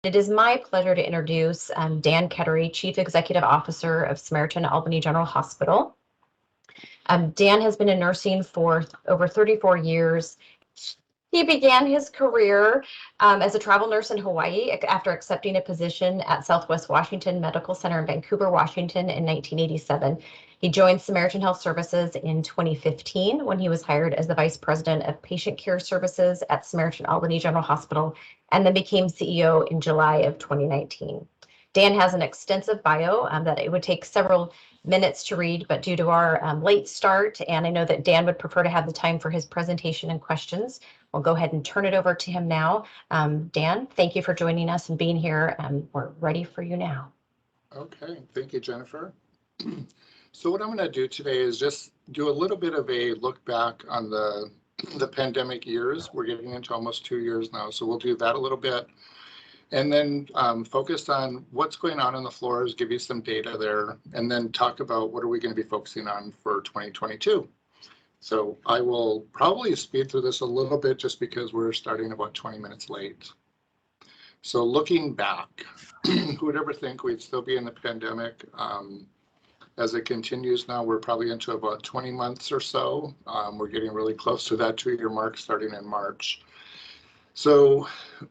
It is my pleasure to introduce Dan Keteri, Chief Executive Officer of Samaritan Albany General Hospital. Dan has been in nursing for over 34 years. He began his career as a travel nurse in Hawaii after accepting a position at Southwest Washington Medical Center in Vancouver, Washington in 1987. He joined Samaritan Health Services in 2015 when he was hired as the Vice President of Patient Care Services at Samaritan Albany General Hospital, and then became CEO in July of 2019. Dan has an extensive bio that it would take several minutes to read, but due to our late start, and I know that Dan would prefer to have the time for his presentation and questions, we'll go ahead and turn it over to him now. Dan, thank you for joining us and being here. We're ready for you now. Okay, thank you, Jennifer. So what I'm going to do today is just do a little bit of a look back on the pandemic years. We're getting into almost 2 years now, so we'll do that a little bit. And then focus on what's going on the floors, give you some data there, and then talk about what are we going to be focusing on for 2022. So I will probably speed through this a little bit just because we're starting about 20 minutes late. So looking back, who would ever think we'd still be in the pandemic? As it continues now, we're probably into about 20 months or so. We're getting really close to that 2-year mark starting in March. So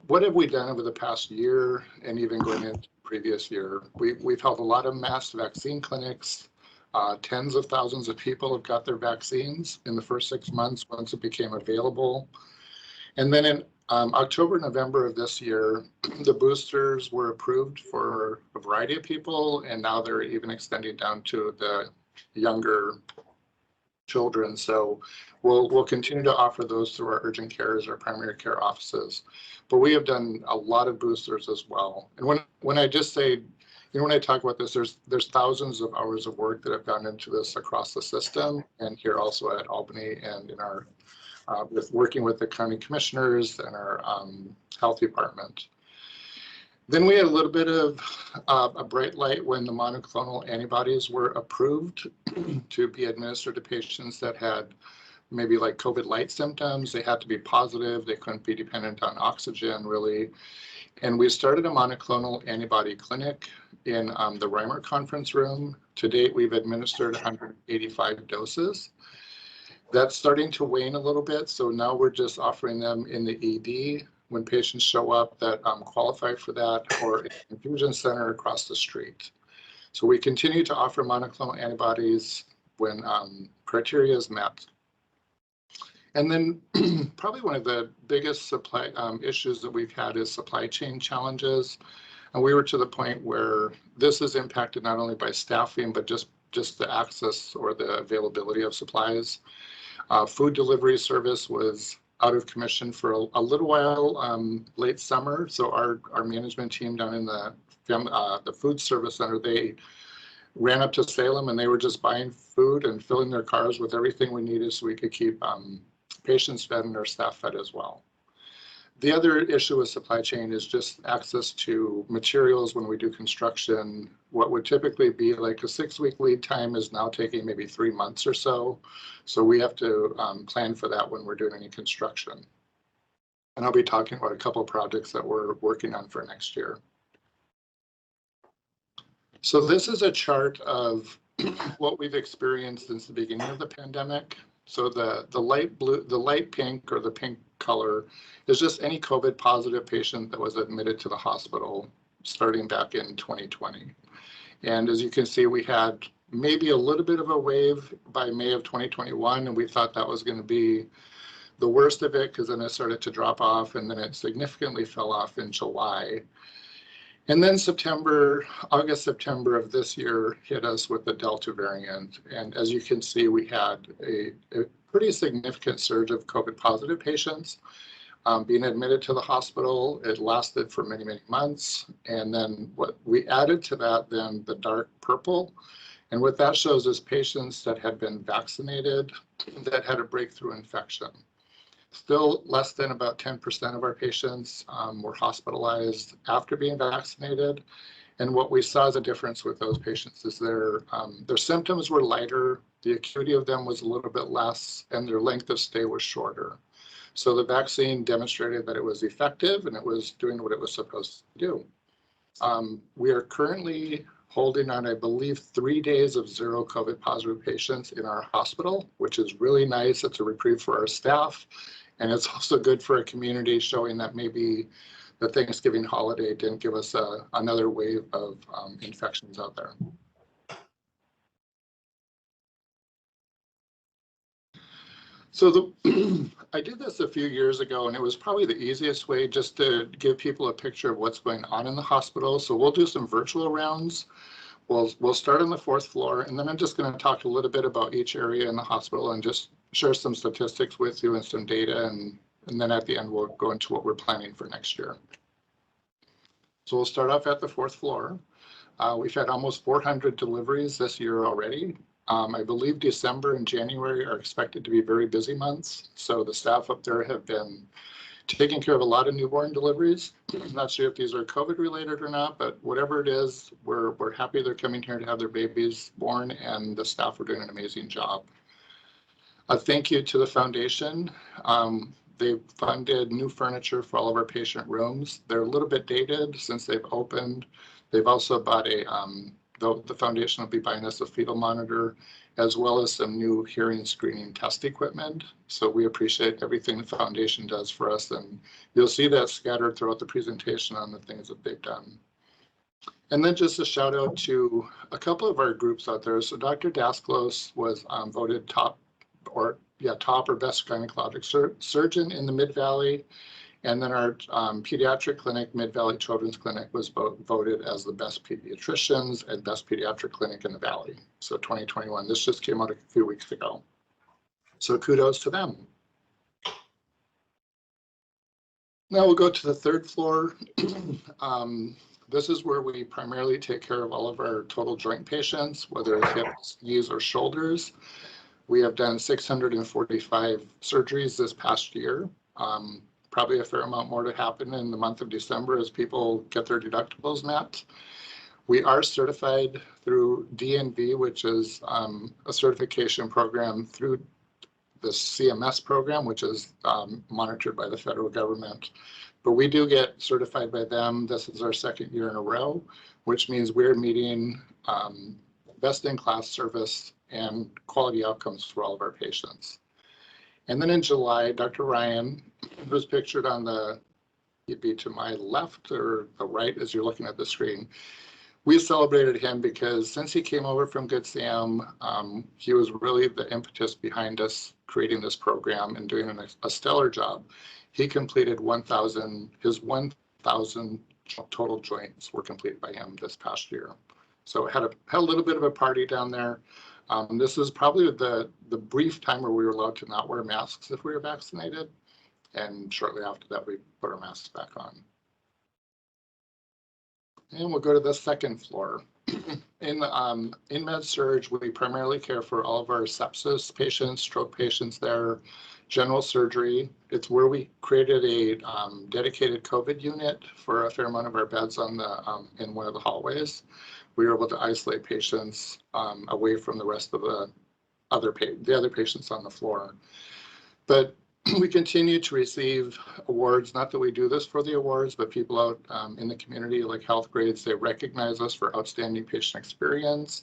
what have we done over the past year and even going into the previous year? We've held a lot of mass vaccine clinics. Tens of thousands of people have got their vaccines in the first 6 months once it became available. And then in October, November of this year, the boosters were approved for a variety of people, and now they're even extending down to the younger children. So we'll continue to offer those through our urgent cares, our primary care offices. But we have done a lot of boosters as well. And when I just say, when I talk about this, there's thousands of hours of work that have gone into this across the system, and here also at Albany and in our with working with the county commissioners and our health department. Then we had a little bit of a bright light when the monoclonal antibodies were approved to be administered to patients that had maybe like COVID light symptoms. They had to be positive. They couldn't be dependent on oxygen really. And we started a monoclonal antibody clinic in the Reimer conference room. To date, we've administered 185 doses. That's starting to wane a little bit. So now we're just offering them in the ED when patients show up that qualify for that, or an infusion center across the street. So we continue to offer monoclonal antibodies when criteria is met. And then probably one of the biggest supply issues that we've had is supply chain challenges. And we were to the point where this is impacted not only by staffing, but just the access or the availability of supplies. Food delivery service was out of commission for a little while late summer. So our management team down in the food service center, they ran up to Salem and they were just buying food and filling their cars with everything we needed so we could keep patients fed and our staff fed as well. The other issue with supply chain is just access to materials when we do construction. What would typically be like a 6-week lead time is now taking maybe 3 months or so. So we have to plan for that when we're doing any construction. And I'll be talking about a couple of projects that we're working on for next year. So this is a chart of what we've experienced since the beginning of the pandemic. So the light blue, the light pink or the pink color is just any COVID positive patient that was admitted to the hospital starting back in 2020. And as you can see, we had maybe a little bit of a wave by May of 2021, and we thought that was going to be the worst of it because then it started to drop off, and then it significantly fell off in July. And then August, September of this year hit us with the Delta variant. And as you can see, we had a pretty significant surge of COVID positive patients being admitted to the hospital. It lasted for many, many months. And then what we added to that, then the dark purple. And what that shows is patients that had been vaccinated that had a breakthrough infection. Still less than about 10% of our patients were hospitalized after being vaccinated. And what we saw as a difference with those patients is their symptoms were lighter, the acuity of them was a little bit less, and their length of stay was shorter. So the vaccine demonstrated that it was effective and it was doing what it was supposed to do. We are currently holding on, I believe, 3 days of zero COVID positive patients in our hospital, which is really nice. It's a reprieve for our staff. And it's also good for a community, showing that maybe the Thanksgiving holiday didn't give us another wave of infections out there. So I did this a few years ago, and it was probably the easiest way just to give people a picture of what's going on in the hospital. So we'll do some virtual rounds. We'll start on the 4th floor, and then I'm just going to talk a little bit about each area in the hospital and just share some statistics with you and some data, and then at the end we'll go into what we're planning for next year. So we'll start off at the 4th floor. We've had almost 400 deliveries this year already. I believe December and January are expected to be very busy months. So the staff up there have been taking care of a lot of newborn deliveries. I'm not sure if these are COVID related or not, but whatever it is, we're happy they're coming here to have their babies born, and the staff are doing an amazing job. A thank you to the foundation. They've funded new furniture for all of our patient rooms. They're a little bit dated since they've opened. They've also bought the foundation will be buying us a fetal monitor, as well as some new hearing screening test equipment. So we appreciate everything the foundation does for us, and you'll see that scattered throughout the presentation on the things that they've done. And then just a shout out to a couple of our groups out there. So Dr. Dasklos was voted top or best gynecologic surgeon in the Mid-Valley. And then our pediatric clinic, Mid-Valley Children's Clinic, was voted as the best pediatricians and best pediatric clinic in the Valley. So 2021, this just came out a few weeks ago. So kudos to them. Now we'll go to the 3rd floor. This is where we primarily take care of all of our total joint patients, whether it's hips, knees, or shoulders. We have done 645 surgeries this past year. Probably a fair amount more to happen in the month of December as people get their deductibles met. We are certified through DNV, which is a certification program through the CMS program, which is monitored by the federal government. But we do get certified by them. This is our 2nd year in a row, which means we're meeting best-in-class service and quality outcomes for all of our patients. And then in July, Dr. Ryan, who's pictured on you'd be to my left or the right as you're looking at the screen. We celebrated him because since he came over from Good Sam, he was really the impetus behind us creating this program and doing a stellar job. He completed 1,000 total joints were completed by him this past year. So had a little bit of a party down there. This is probably the brief time where we were allowed to not wear masks if we were vaccinated. And shortly after that, we put our masks back on. And we'll go to the 2nd floor. In Med-Surg, we primarily care for all of our sepsis patients, stroke patients there, general surgery. It's where we created a dedicated COVID unit for a fair amount of our beds on in one of the hallways. We were able to isolate patients away from the rest of the other patients on the floor. But we continue to receive awards, not that we do this for the awards, but people out in the community like Health Grades, they recognize us for outstanding patient experience.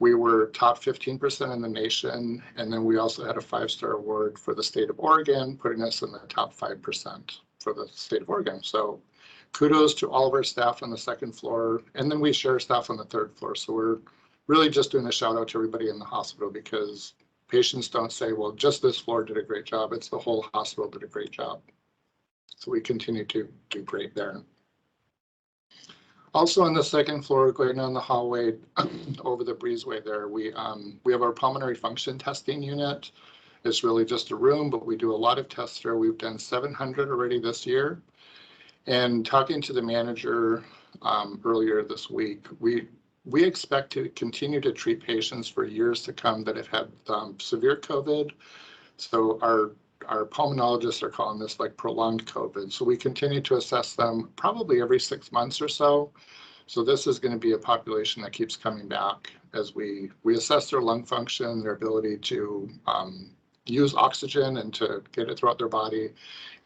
We were top 15% in the nation, and then we also had a 5-star award for the state of Oregon, putting us in the top 5% for the state of Oregon. So kudos to all of our staff on the 2nd floor, and then we share staff on the 3rd floor. So we're really just doing a shout out to everybody in the hospital, because patients don't say, well, just this floor did a great job. It's the whole hospital did a great job. So we continue to do great there. Also on the 2nd floor, going down the hallway over the breezeway there, we have our pulmonary function testing unit. It's really just a room, but we do a lot of tests there. We've done 700 already this year. And talking to the manager earlier this week, we expect to continue to treat patients for years to come that have had severe COVID. So our pulmonologists are calling this like prolonged COVID. So we continue to assess them probably every 6 months or so. So this is going to be a population that keeps coming back as we assess their lung function, their ability to use oxygen and to get it throughout their body.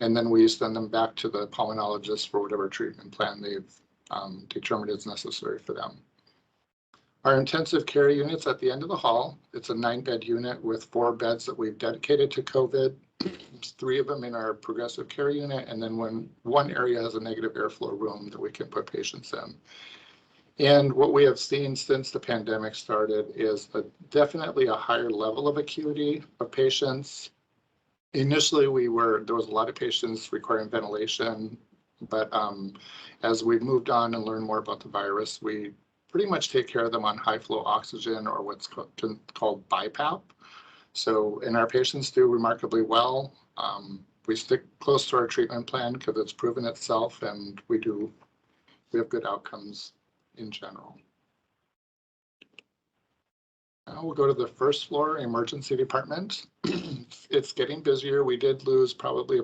And then we send them back to the pulmonologist for whatever treatment plan they've determined is necessary for them. Our intensive care unit's at the end of the hall. It's a 9-bed unit with 4 beds that we've dedicated to COVID. 3 of them in our progressive care unit, and then one area has a negative airflow room that we can put patients in. And what we have seen since the pandemic started is definitely a higher level of acuity of patients. Initially, there was a lot of patients requiring ventilation, but as we've moved on and learned more about the virus, we pretty much take care of them on high flow oxygen, or what's called BiPAP. So, and our patients do remarkably well. We stick close to our treatment plan because it's proven itself, and we have good outcomes in general. Now we'll go to the first floor emergency department. It's getting busier. We did lose probably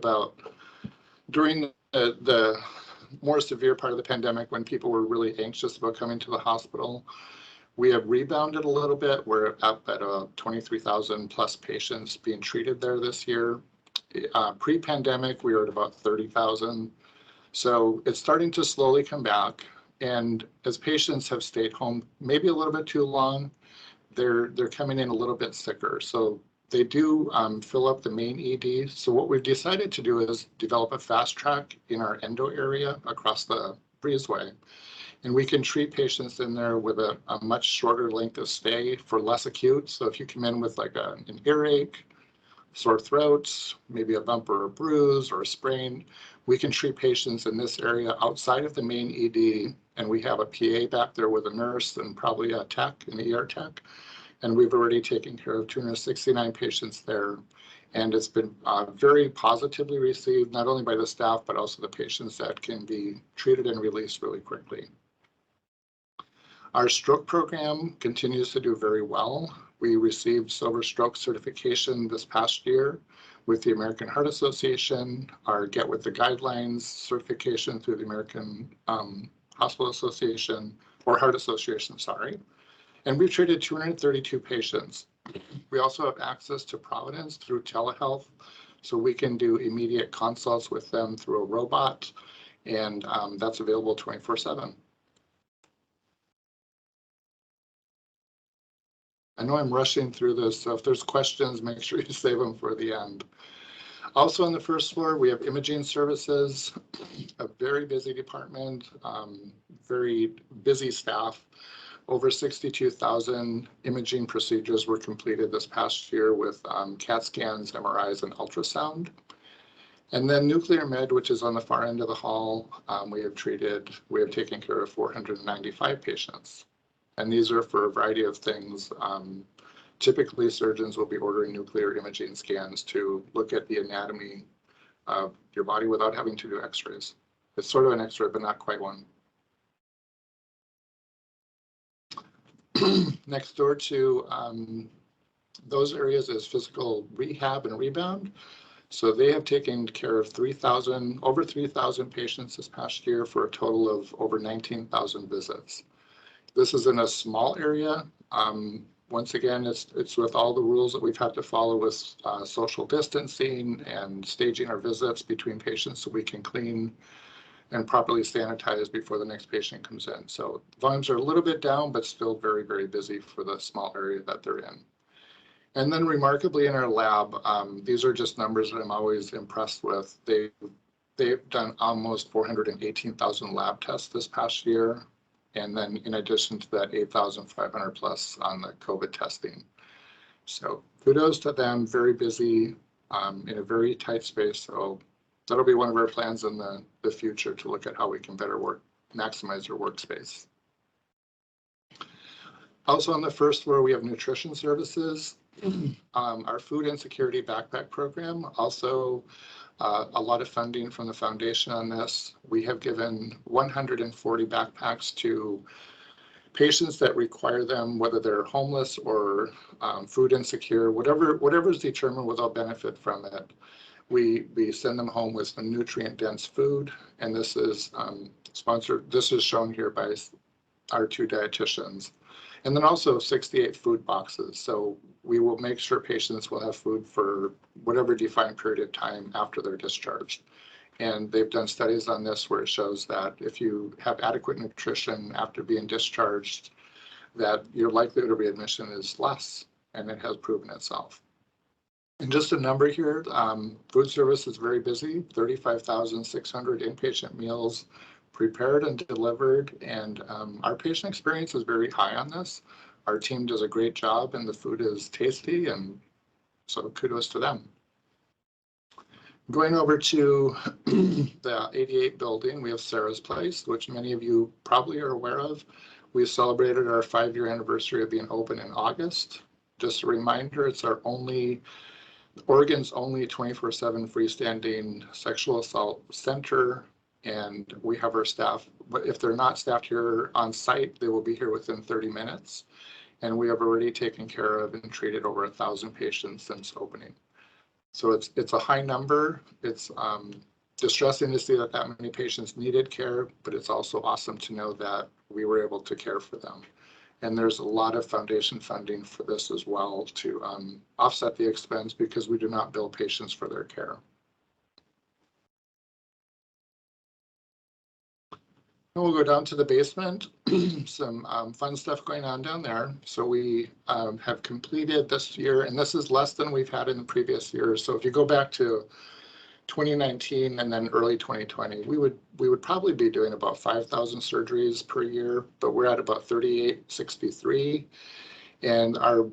during the more severe part of the pandemic, when people were really anxious about coming to the hospital. We have rebounded a little bit. We're up at 23,000 plus patients being treated there this year. Pre-pandemic, we were at about 30,000. So it's starting to slowly come back. And as patients have stayed home maybe a little bit too long, they're coming in a little bit sicker. So they do fill up the main ED. So what we've decided to do is develop a fast track in our endo area across the breezeway. And we can treat patients in there with a much shorter length of stay for less acute. So if you come in with like an earache, sore throats, maybe a bump or a bruise or a sprain, we can treat patients in this area outside of the main ED. And we have a PA back there with a nurse and probably a tech, an ER tech. And we've already taken care of 269 patients there. And it's been very positively received, not only by the staff, but also the patients that can be treated and released really quickly. Our stroke program continues to do very well. We received silver stroke certification this past year with the American Heart Association, our Get With The Guidelines certification through the American Hospital Association, or Heart Association, sorry. And we've treated 232 patients. We also have access to Providence through telehealth, so we can do immediate consults with them through a robot, and that's available 24/7. I know I'm rushing through this, so if there's questions, make sure you save them for the end. Also on the first floor, we have imaging services, a very busy department, very busy staff. Over 62,000 imaging procedures were completed this past year with CAT scans, MRIs, and ultrasound. And then nuclear med, which is on the far end of the hall, we have taken care of 495 patients. And these are for a variety of things. Typically, surgeons will be ordering nuclear imaging scans to look at the anatomy of your body without having to do x-rays. It's sort of an x-ray, but not quite one. Next door to those areas is physical rehab and rebound. So they have taken care of over 3,000 patients this past year for a total of over 19,000 visits. This is in a small area. Once again, it's with all the rules that we've had to follow with social distancing and staging our visits between patients so we can clean and properly sanitize before the next patient comes in. So volumes are a little bit down, but still very, very busy for the small area that they're in. And then remarkably in our lab, these are just numbers that I'm always impressed with. They've done almost 418,000 lab tests this past year. And then in addition to that, 8,500 plus on the COVID testing. So kudos to them, very busy in a very tight space. So that'll be one of our plans in the future to look at how we can better maximize your workspace. Also on the first floor, we have nutrition services. Our food insecurity backpack program, also a lot of funding from the foundation on this. We have given 140 backpacks to patients that require them, whether they're homeless or food insecure, whatever is determined what they'll benefit from it. We send them home with some nutrient-dense food, and this is sponsored. This is shown here by our 2 dietitians. And then also 68 food boxes. So we will make sure patients will have food for whatever defined period of time after they're discharged. And they've done studies on this where it shows that if you have adequate nutrition after being discharged, that your likelihood of readmission is less, and it has proven itself. And just a number here, food service is very busy, 35,600 inpatient meals prepared and delivered, and our patient experience is very high on this. Our team does a great job, and the food is tasty, and so kudos to them. Going over to the 88 building, we have Sarah's Place, which many of you probably are aware of. We celebrated our 5-year anniversary of being open in August. Just a reminder, it's our Oregon's only 24/7 freestanding sexual assault center, and we have our staff, but if they're not staffed here on site, they will be here within 30 minutes. And we have already taken care of and treated over 1,000 patients since opening. So it's a high number. It's distressing to see that many patients needed care, but it's also awesome to know that we were able to care for them. And there's a lot of foundation funding for this as well to offset the expense because we do not bill patients for their care. And we'll go down to the basement, some fun stuff going on down there. So we have completed this year, and this is less than we've had in the previous years. So if you go back to 2019 and then early 2020, we would probably be doing about 5,000 surgeries per year, but we're at about 3,863, and our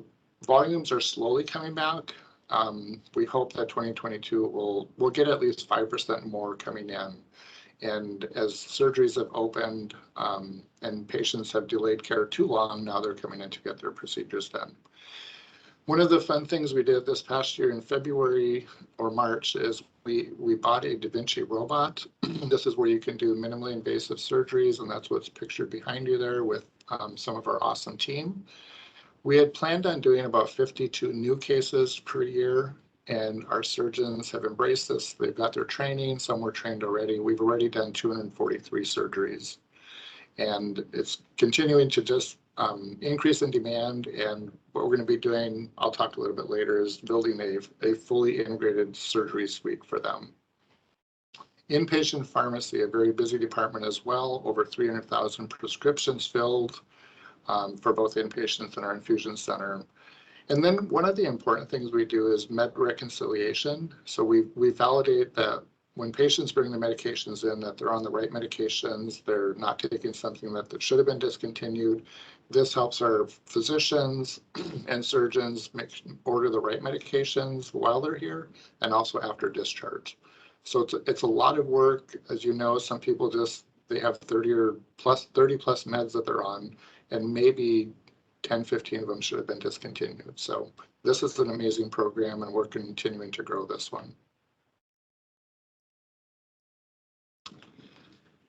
volumes are slowly coming back. We hope that 2022 we'll get at least 5% more coming in. And as surgeries have opened and patients have delayed care too long, now they're coming in to get their procedures done. One of the fun things we did this past year in February or March is we bought a Da Vinci robot. This is where you can do minimally invasive surgeries, and that's what's pictured behind you there with some of our awesome team. We had planned on doing about 52 new cases per year, and our surgeons have embraced this. They've got their training. Some were trained already. We've already done 243 surgeries, and it's continuing to just increase in demand. And what we're going to be doing, I'll talk a little bit later, is building a fully integrated surgery suite for them. Inpatient pharmacy, a very busy department as well, over 300,000 prescriptions filled for both inpatients and our infusion center. And then one of the important things we do is med reconciliation. So we validate that when patients bring the medications in, that they're on the right medications, they're not taking something that should have been discontinued. This helps our physicians and surgeons order the right medications while they're here and also after discharge. So it's a lot of work. As you know, some people they have 30 plus meds that they're on, and maybe 10, 15 of them should have been discontinued. So this is an amazing program, and we're continuing to grow this one.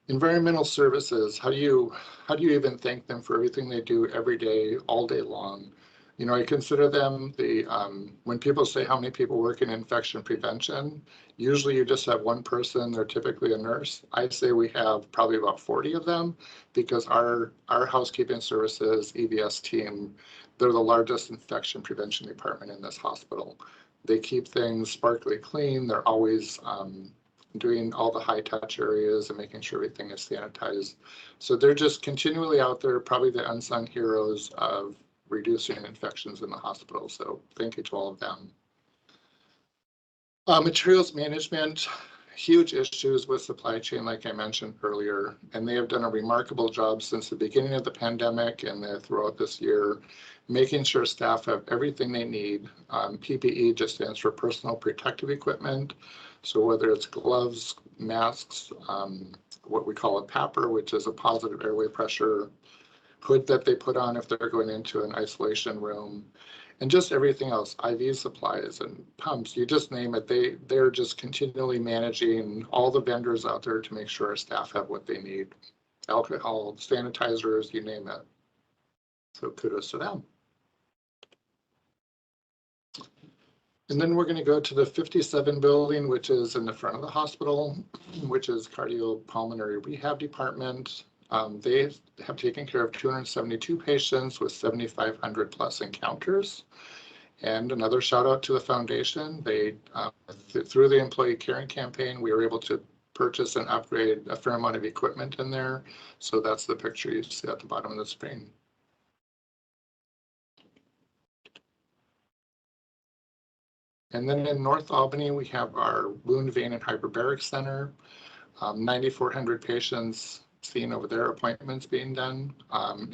Environmental services, how do you even thank them for everything they do every day, all day long? You know, I consider them when people say how many people work in infection prevention, usually you just have one person, they're typically a nurse. I'd say we have probably about 40 of them because our housekeeping services, EVS team, they're the largest infection prevention department in this hospital. They keep things sparkly clean. They're always doing all the high touch areas and making sure everything is sanitized. So they're just continually out there, probably the unsung heroes of reducing infections in the hospital. So thank you to all of them. Materials management, huge issues with supply chain, like I mentioned earlier, and they have done a remarkable job since the beginning of the pandemic and throughout this year, making sure staff have everything they need. PPE just stands for personal protective equipment. So whether it's gloves, masks, what we call a PAPR, which is a positive airway pressure hood that they put on if they're going into an isolation room, and just everything else, IV supplies and pumps, you just name it. They're just continually managing all the vendors out there to make sure our staff have what they need. Alcohol, sanitizers, you name it. So kudos to them. And then we're going to go to the 57 building, which is in the front of the hospital, which is cardiopulmonary rehab department. They have taken care of 272 patients with 7,500 plus encounters. And another shout out to the foundation. They, through the employee caring campaign, we were able to purchase and upgrade a fair amount of equipment in there. So that's the picture you see at the bottom of the screen. And then in North Albany, we have our wound, vein, and hyperbaric center. 9,400 patients seen over there, appointments being done.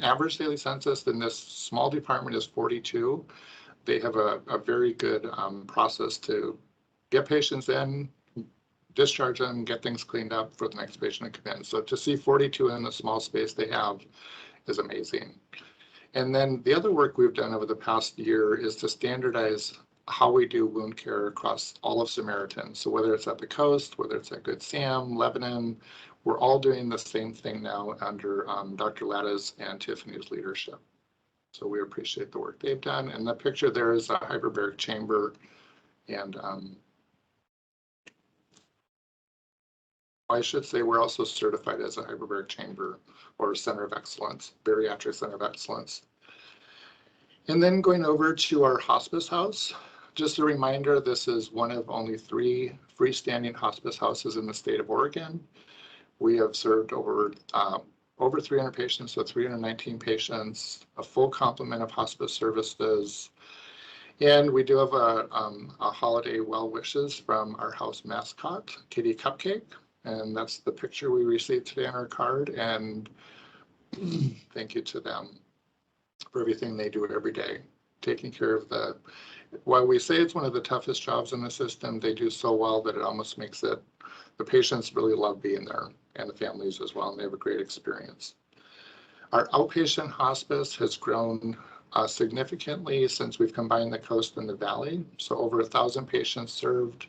Average daily census in this small department is 42. They have a very good process to get patients in, discharge them, get things cleaned up for the next patient to come in. So to see 42 in the small space they have is amazing. And then the other work we've done over the past year is to standardize how we do wound care across all of Samaritan. So whether it's at the coast, whether it's at Good Sam, Lebanon, we're all doing the same thing now under Dr. Latta's and Tiffany's leadership. So we appreciate the work they've done. And the picture there is a hyperbaric chamber. And I should say we're also certified as a hyperbaric chamber or center of excellence, bariatric center of excellence. And then going over to our hospice house, just a reminder, this is one of only 3 freestanding hospice houses in the state of Oregon. We have served over 300 patients, so 319 patients, a full complement of hospice services. And we do have a holiday well wishes from our house mascot, Kitty Cupcake. And that's the picture we received today on our card. And thank you to them for everything they do every day, taking care of while we say it's one of the toughest jobs in the system, they do so well that it almost makes it, the patients really love being there and the families as well, and they have a great experience. Our outpatient hospice has grown significantly since we've combined the coast and the valley. So over 1,000 patients served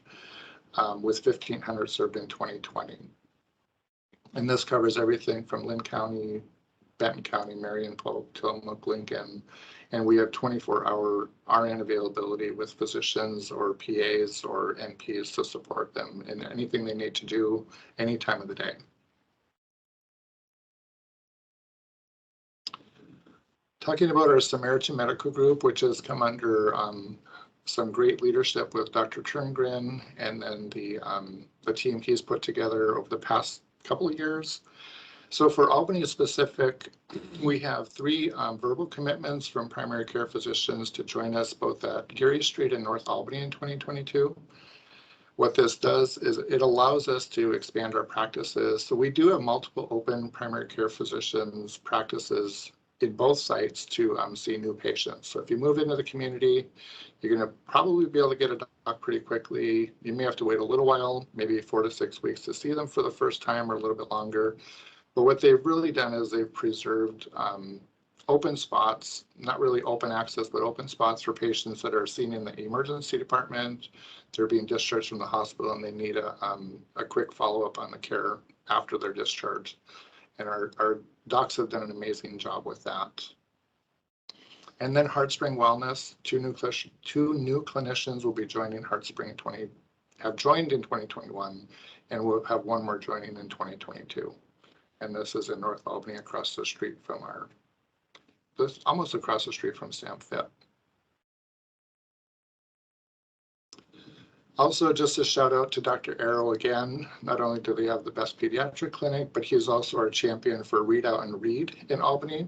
with 1,500 served in 2020. And this covers everything from Lynn County, Benton County, Marion, Polk, Tillamook, Lincoln, and we have 24-hour RN availability with physicians or PAs or NPs to support them in anything they need to do any time of the day. Talking about our Samaritan Medical Group, which has come under some great leadership with Dr. Turngren and then the team he's put together over the past couple of years. So for Albany specific, we have 3 verbal commitments from primary care physicians to join us both at Geary Street and North Albany in 2022. What this does is it allows us to expand our practices. So we do have multiple open primary care physicians practices in both sites to see new patients. So if you move into the community, you're going to probably be able to get a doc pretty quickly. You may have to wait a little while, maybe 4 to 6 weeks to see them for the first time or a little bit longer. But what they've really done is they've preserved open spots, not really open access, but open spots for patients that are seen in the emergency department. They're being discharged from the hospital and they need a quick follow-up on the care after their discharge. And our docs have done an amazing job with that. And then HeartSpring Wellness, 2 new clinicians will be joining HeartSpring have joined in 2021, and we'll have 1 more joining in 2022. And this is in North Albany, across the street from almost across the street from Sam Fit. Also, just a shout out to Dr. Arrow again. Not only do they have the best pediatric clinic, but he's also our champion for Read Out and Read in Albany.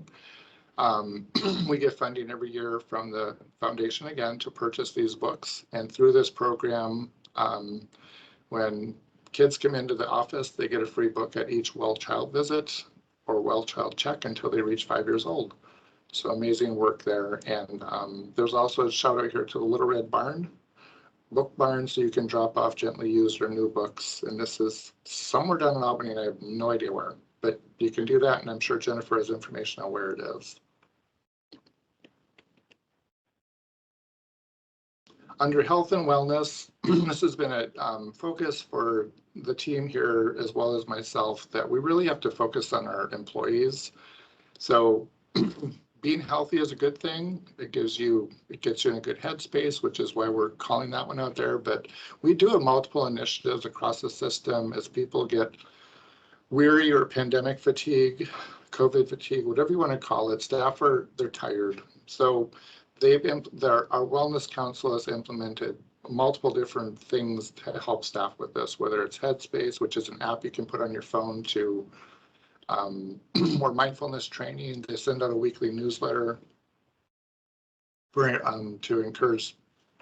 We get funding every year from the foundation again to purchase these books. And through this program, when kids come into the office, they get a free book at each well child visit or well child check until they reach 5 years old. So amazing work there. And there's also a shout out here to the Little Red Barn, book barn, so you can drop off gently used or new books. And this is somewhere down in Albany, and I have no idea where, but you can do that. And I'm sure Jennifer has information on where it is. Under health and wellness, this has been a focus for the team here as well as myself, that we really have to focus on our employees. So being healthy is a good thing. It gets you in a good headspace, which is why we're calling that one out there. But we do have multiple initiatives across the system as people get weary or pandemic fatigue, COVID fatigue, whatever you want to call it, they're tired. So our wellness council has implemented multiple different things to help staff with this, whether it's Headspace, which is an app you can put on your phone to more mindfulness training. They send out a weekly newsletter to encourage,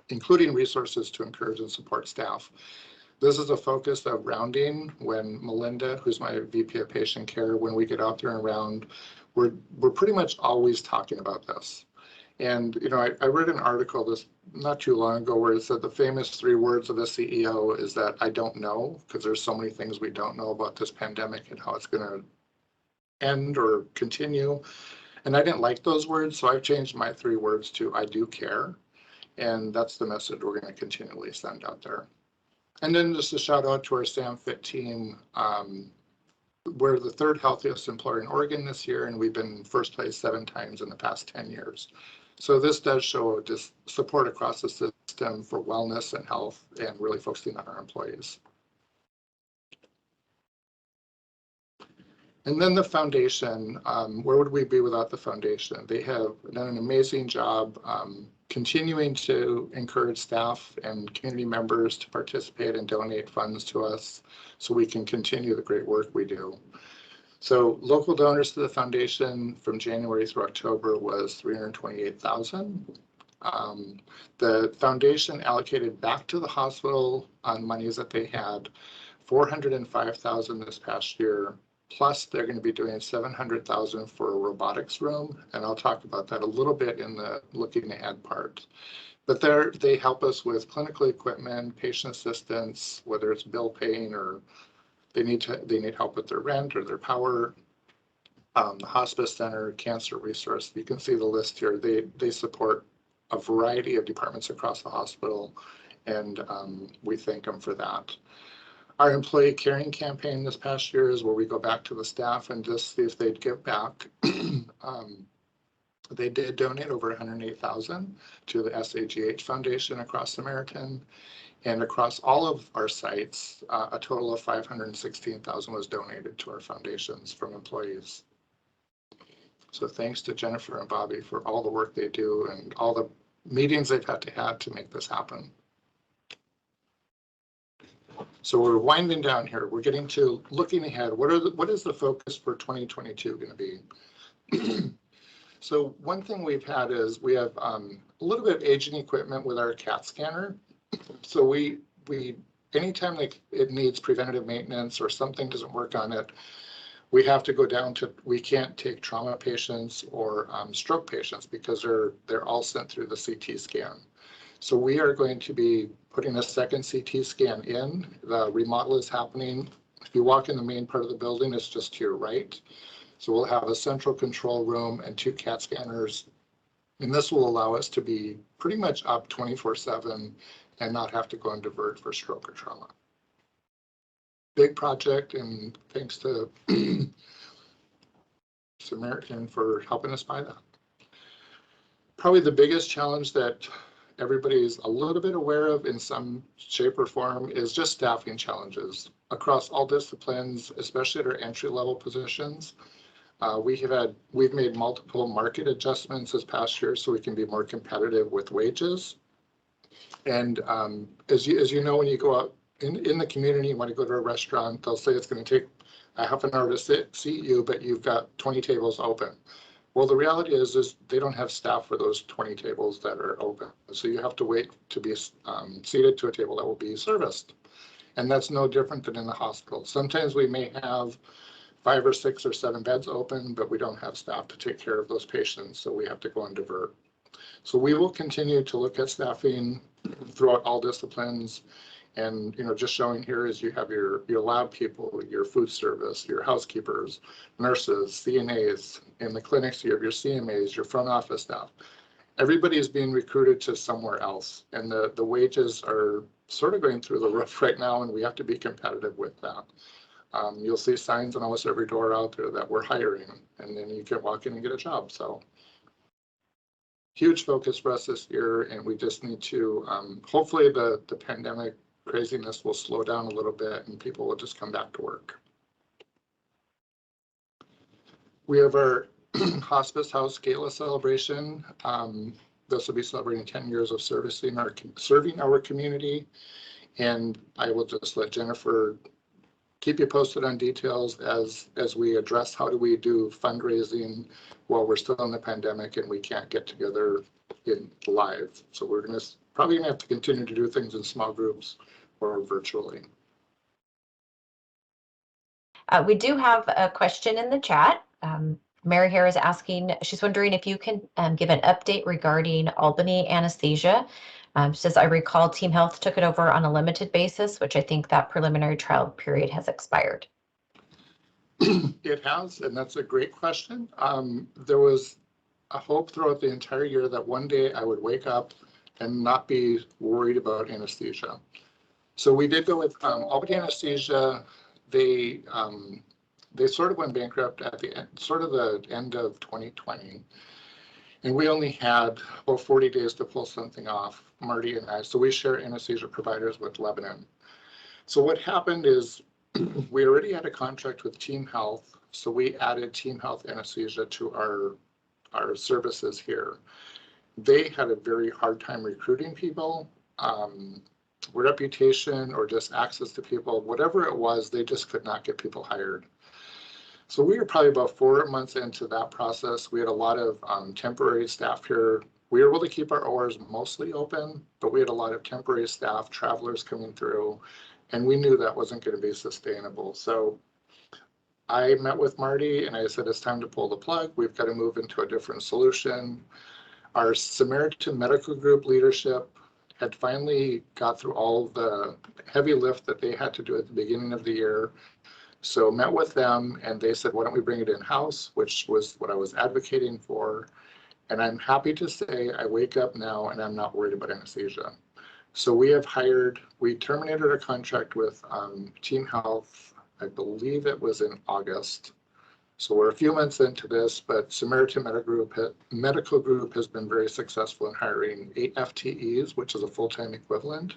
including resources to encourage and support staff. This is a focus of rounding. When Melinda, who's my VP of Patient Care, when we get out there and round, we're pretty much always talking about this. And, you know, I read an article this not too long ago where it said the famous 3 words of a CEO is that I don't know, because there's so many things we don't know about this pandemic and how it's going to end or continue. And I didn't like those words, so I've changed my 3 words to I do care. And that's the message we're going to continually send out there. And then just a shout out to our SamFit team. We're the 3rd healthiest employer in Oregon this year, and we've been first place 7 times in the past 10 years. So this does show just support across the system for wellness and health and really focusing on our employees. And then the foundation, where would we be without the foundation? They have done an amazing job continuing to encourage staff and community members to participate and donate funds to us so we can continue the great work we do. So local donors to the foundation from January through October was $328,000. The foundation allocated back to the hospital on monies that they had, $405,000 this past year. Plus, they're going to be doing $700,000 for a robotics room, and I'll talk about that a little bit in the looking ahead part. But they help us with clinical equipment, patient assistance, whether it's bill paying or they need help with their rent or their power. The hospice center, cancer resource. You can see the list here. They support a variety of departments across the hospital, and we thank them for that. Our employee caring campaign this past year is where we go back to the staff and just see if they'd give back. They did donate over $108,000 to the SAGH Foundation across Samaritan, and across all of our sites, a total of $516,000 was donated to our foundations from employees. So thanks to Jennifer and Bobby for all the work they do and all the meetings they've had to have to make this happen. So we're winding down here. We're getting to looking ahead. What is the focus for 2022 going to be? So one thing we've had is we have a little bit of aging equipment with our CAT scanner. So we anytime it needs preventative maintenance or something doesn't work on it, we have to go down to, we can't take trauma patients or stroke patients because they're all sent through the CT scan. So we are going to be putting a second CT scan in. The remodel is happening. If you walk in the main part of the building, it's just to your right. So we'll have a central control room and 2 CAT scanners. And this will allow us to be pretty much up 24/7 and not have to go and divert for stroke or trauma. Big project, and thanks to Samaritan for helping us buy that. Probably the biggest challenge that everybody's a little bit aware of in some shape or form is just staffing challenges across all disciplines, especially at our entry-level positions. We've made multiple market adjustments this past year so we can be more competitive with wages. And as you know, when you go out in the community, you want to go to a restaurant, they'll say it's going to take a half an hour to seat you, but you've got 20 tables open. Well, the reality is they don't have staff for those 20 tables that are open. So you have to wait to be seated to a table that will be serviced. And that's no different than in the hospital. Sometimes we may have 5 or 6 or 7 beds open, but we don't have staff to take care of those patients. So we have to go and divert. So we will continue to look at staffing throughout all disciplines. And, just showing here is you have your lab people, your food service, your housekeepers, nurses, CNAs. In the clinics, you have your CMAs, your front office staff. Everybody is being recruited to somewhere else. And the wages are sort of going through the roof right now, and we have to be competitive with that. You'll see signs on almost every door out there that we're hiring, and then you can walk in and get a job. So huge focus for us this year, and we just need to, hopefully the pandemic craziness will slow down a little bit and people will just come back to work. We have our Hospice House Gala celebration. This will be celebrating 10 years of serving our community. And I will just let Jennifer keep you posted on details as we address how do we do fundraising while we're still in the pandemic and we can't get together in live. So we're probably gonna have to continue to do things in small groups or virtually. We do have a question in the chat. Mary Hare is asking, she's wondering if you can give an update regarding Albany Anesthesia. She says, I recall Team Health took it over on a limited basis, which I think that preliminary trial period has expired. It has, and that's a great question. There was a hope throughout the entire year that one day I would wake up and not be worried about anesthesia. So we did go with Albany Anesthesia. They sort of went bankrupt at the end, sort of the end of 2020. And we only had about 40 days to pull something off, Marty and I. So we share anesthesia providers with Lebanon. So what happened is we already had a contract with Team Health. So we added Team Health Anesthesia to our services here. They had a very hard time recruiting people. Reputation or just access to people, whatever it was, they just could not get people hired. So we were probably about 4 months into that process. We had a lot of temporary staff here. We were able to keep our ORs mostly open, but we had a lot of temporary staff, travelers coming through, and we knew that wasn't going to be sustainable. So I met with Marty and I said, it's time to pull the plug. We've got to move into a different solution. Our Samaritan Medical Group leadership had finally got through all the heavy lift that they had to do at the beginning of the year. So met with them and they said, why don't we bring it in-house, which was what I was advocating for. And I'm happy to say I wake up now and I'm not worried about anesthesia. So we terminated our contract with Team Health, I believe it was in August. So we're a few months into this, but Samaritan Medical Group has been very successful in hiring 8 FTEs, which is a full-time equivalent.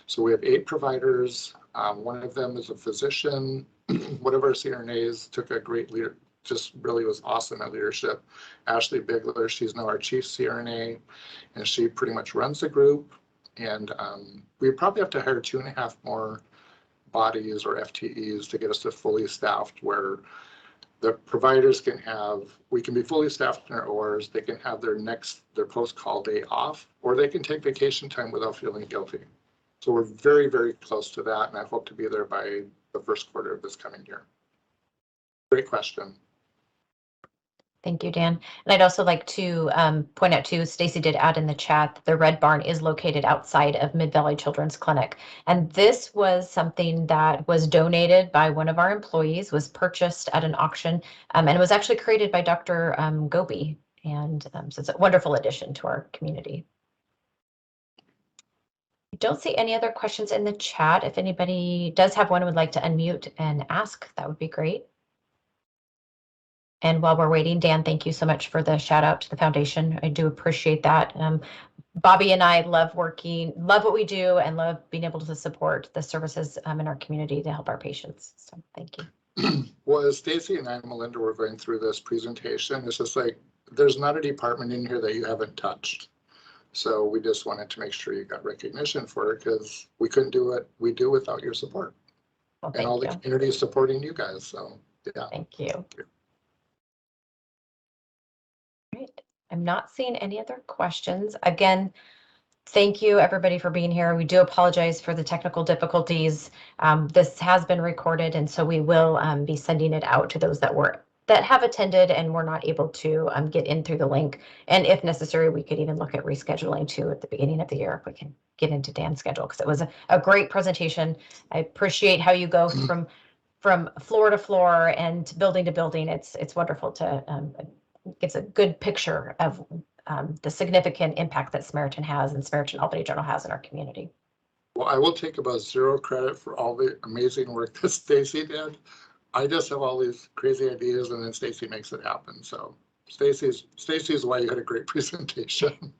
So we have 8 providers. One of them is a physician. One of our CRNAs took a great leader, just really was awesome at leadership. Ashley Bigler, she's now our chief CRNA, and she pretty much runs the group. And we probably have to hire 2.5 more bodies or FTEs to get us to fully staffed, where the providers we can be fully staffed in our ORs, they can have their post-call day off, or they can take vacation time without feeling guilty. So we're very, very close to that, and I hope to be there by the first quarter of this coming year. Great question. Thank you, Dan. And I'd also like to point out too, Stacy did add in the chat that the Red Barn is located outside of Mid-Valley Children's Clinic. And this was something that was donated by one of our employees, was purchased at an auction, and it was actually created by Dr. Gobi. And so it's a wonderful addition to our community. I don't see any other questions in the chat. If anybody does have one and would like to unmute and ask, that would be great. And while we're waiting, Dan, thank you so much for the shout out to the foundation. I do appreciate that. Bobby and I love what we do, and love being able to support the services in our community to help our patients. So thank you. Well, as Stacy and I and Melinda were going through this presentation, it's just like, there's not a department in here that you haven't touched. So we just wanted to make sure you got recognition for it, because we couldn't do what we do without your support. Well, and all the community is supporting you guys. So yeah. Thank you. Great. I'm not seeing any other questions. Again, thank you everybody for being here. We do apologize for the technical difficulties. This has been recorded, and so we will be sending it out to those that have attended and were not able to get in through the link. And if necessary, we could even look at rescheduling too at the beginning of the year if we can get into Dan's schedule, because it was a great presentation. I appreciate how you go from floor to floor and building to building. It's wonderful to gives a good picture of the significant impact that Samaritan has and Samaritan Albany General has in our community. Well, I will take about 0 credit for all the amazing work that Stacy did. I just have all these crazy ideas, and then Stacy makes it happen. So Stacy's why you had a great presentation.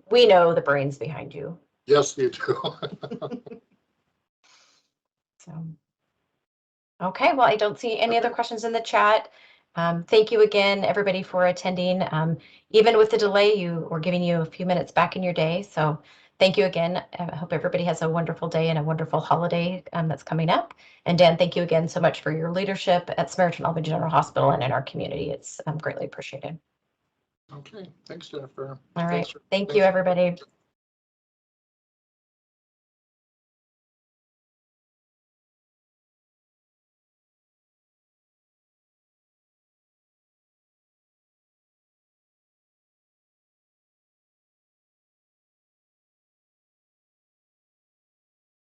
We know the brains behind you. Yes, you do. So, okay, well, I don't see any other questions in the chat. Thank you again, everybody, for attending. Even with the delay, we're giving you a few minutes back in your day. So thank you again. I hope everybody has a wonderful day and a wonderful holiday that's coming up. And Dan, thank you again so much for your leadership at Samaritan Albany General Hospital and in our community. It's greatly appreciated. Okay, thanks, Jennifer. All right. Thanks Thank you, everybody.